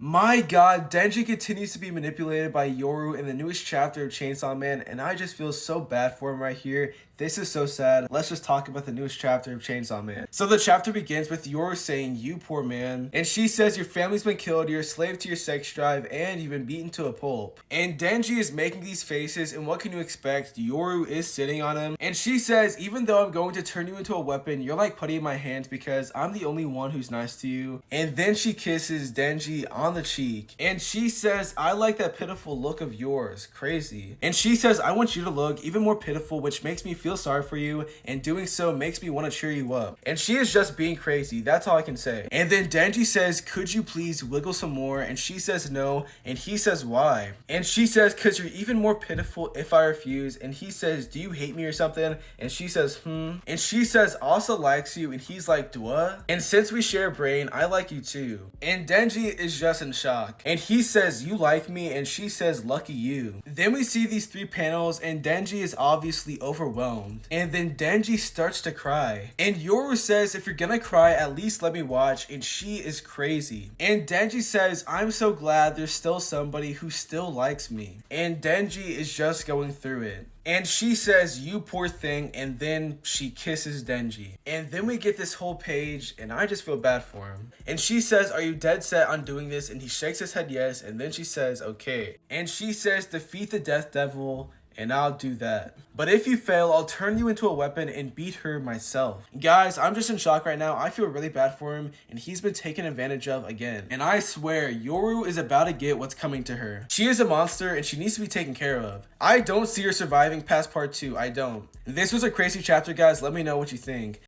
My god, Denji continues to be manipulated by Yoru in the newest chapter of Chainsaw Man, and I just feel so bad for him right here. This is so sad. Let's just talk about the newest chapter of Chainsaw Man. So the chapter begins with Yoru saying, "You poor man." And she says, "Your family's been killed, you're a slave to your sex drive, and you've been beaten to a pulp." And Denji is making these faces, and what can you expect? Yoru is sitting on him. And she says, "Even though I'm going to turn you into a weapon, you're like putty in my hands because I'm the only one who's nice to you." And then she kisses Denji on the cheek. And she says, "I like that pitiful look of yours." Crazy. And she says, "I want you to look even more pitiful, which makes me feel sorry for you, and doing so makes me want to cheer you up." And she is just being crazy. That's all I can say. And then Denji says, "Could you please wiggle some more?" And she says no. And he says, "Why?" And she says, "Cause you're even more pitiful if I refuse." And he says, "Do you hate me or something?" And she says, And she says, "Also likes you." And he's like, "What?" And since we share a brain, I like you too. And Denji is just in shock. And he says, "You like me?" And she says, "Lucky you." Then we see these three panels, and Denji is obviously overwhelmed. And then Denji starts to cry. And Yoru says, "If you're gonna cry, at least let me watch." And she is crazy. And Denji says, "I'm so glad there's still somebody who still likes me." And Denji is just going through it. And she says, "You poor thing," and then she kisses Denji. And then we get this whole page, and I just feel bad for him. And she says, "Are you dead set on doing this?" And he shakes his head yes, and then she says, "Okay." And she says, "Defeat the death devil, and I'll do that. But if you fail, I'll turn you into a weapon and beat her myself." Guys, I'm just in shock right now. I feel really bad for him, and he's been taken advantage of again. And I swear, Yoru is about to get what's coming to her. She is a monster, and she needs to be taken care of. I don't see her surviving past part 2. I don't. This was a crazy chapter, guys. Let me know what you think.